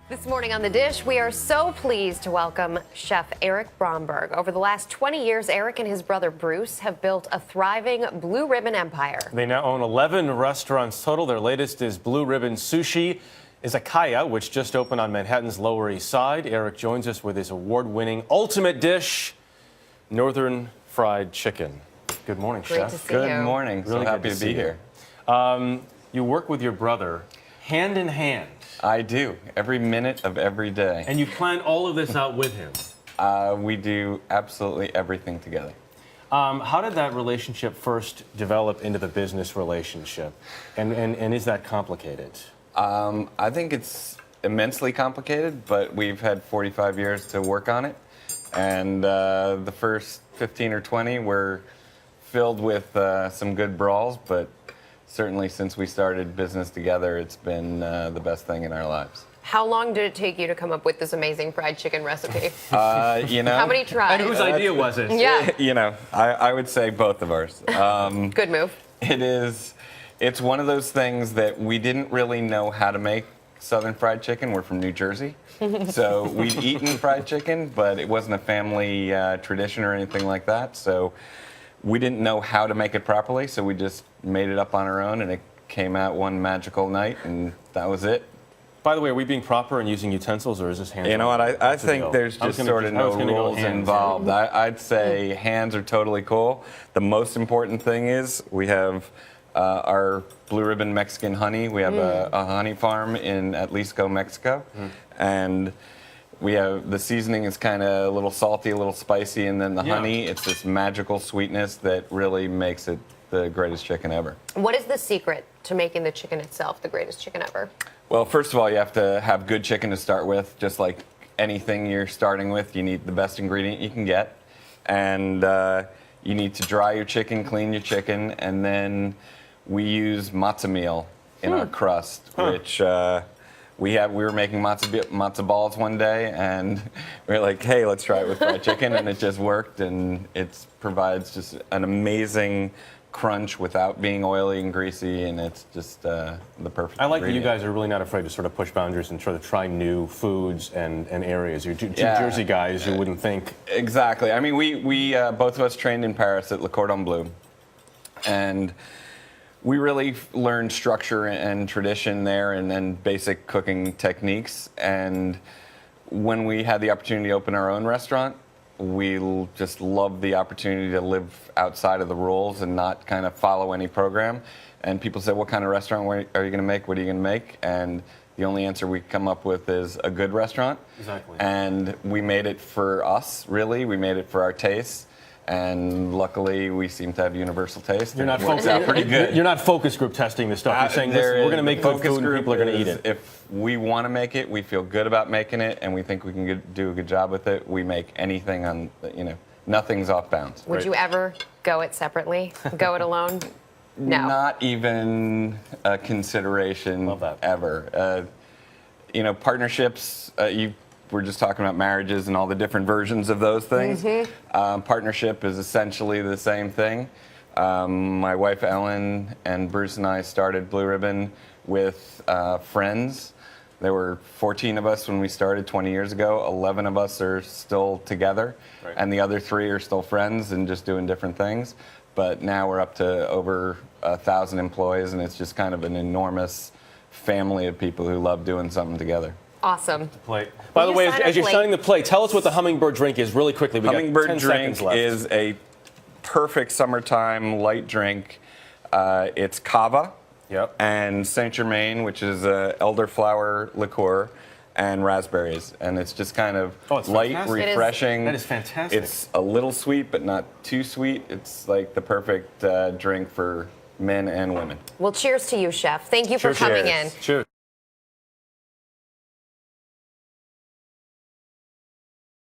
This morning on The Dish, we are so pleased to welcome Chef Eric Bromberg. Over the last 20 years, Eric and his brother Bruce have built a thriving Blue Ribbon empire. They now own 11 restaurants total. Their latest is Blue Ribbon Sushi Izakaya, which just opened on Manhattan's Lower East Side. Eric joins us with his award-winning ultimate dish, Northern Fried Chicken. Good morning, Great Chef. to see you. Good morning. Really so happy good to be here. You work with your brother hand in hand, I do, every minute of every day. and you plan all of this out with him. We do absolutely everything together. How did that relationship first develop into the business relationship, and is that complicated? I think it's immensely complicated, but we've had 45 years to work on it. And the first 15 or 20 were filled with some good brawls, but certainly since we started business together, it's been the best thing in our lives. How long did it take you to come up with this amazing fried chicken recipe? You know, How many tries? And whose idea was it? Yeah, you know, I would say both of ours. good move. It's one of those things that we didn't really know how to make Southern fried chicken. We're from New Jersey. So we'd eaten fried chicken, but it wasn't a family tradition or anything like that. So we didn't know how to make it properly. So we just made it up on our own, and it came out one magical night, and that was it. By the way, are we being proper and using utensils, or is this hands? You know what? I What's the think deal? there's I was just gonna- sort of I was no gonna go rules hands. involved. I'd say hands are totally cool. The most important thing is we have our Blue Ribbon Mexican honey. We have a honey farm in Atlisco, Mexico, and we have the seasoning is kind of a little salty, a little spicy, and then the Yeah. honey. It's this magical sweetness that really makes it the greatest chicken ever. What is the secret to making the chicken itself the greatest chicken ever? Well, first of all, you have to have good chicken to start with. Just like anything you're starting with, you need the best ingredient you can get. And you need to dry your chicken, clean your chicken, and then we use matzo meal in our crust, which we were making matzo balls one day, and we were like, hey, let's try it with fried chicken, and it just worked, and it provides just an amazing crunch without being oily and greasy, and it's just the perfect I like that you ingredient. guys are really not afraid to sort of push boundaries and sort of try new foods and areas. You're two Yeah. Jersey guys, you wouldn't think. Exactly. I mean, we both of us trained in Paris at Le Cordon Bleu, and we really learned structure and tradition there, and then basic cooking techniques. And when we had the opportunity to open our own restaurant, we just loved the opportunity to live outside of the rules and not kind of follow any program. And people said, what kind of restaurant are you going to make? What are you going to make? And the only answer we come up with is a good restaurant. Exactly. And we made it for us, really. We made it for our tastes. And luckily, we seem to have universal taste. You're not and it works out pretty good. You're not focus group testing this stuff. You're saying, listen, we're going to make good food and people are going to eat it. If we want to make it, we feel good about making it, and we think we can do a good job with it. We make anything on, nothing's off bounds. Would you ever go it separately? Go it alone? No. Not even a consideration Love that. ever. Partnerships, we're just talking about marriages and all the different versions of those things. Partnership is essentially the same thing. My wife Ellen and Bruce and I started Blue Ribbon with friends. There were 14 of us when we started 20 years ago. 11 of us are still together, Right. and the other 3 are still friends and just doing different things. But now we're up to over 1,000 employees, and it's just kind of an enormous family of people who love doing something together. Awesome. Plate. By the you way, sign as a you're plate? signing the plate, tell us what the hummingbird drink is really quickly. We got Hummingbird 10 drink seconds left. is a perfect summertime light drink. It's cava Yep. and Saint Germain, which is elderflower liqueur, and raspberries. And it's just kind of Oh, it's light, fantastic. refreshing. That is fantastic. It's a little sweet, but not too sweet. It's like the perfect drink for men and women. Well, cheers to you, Chef. Thank you for coming in. Cheers.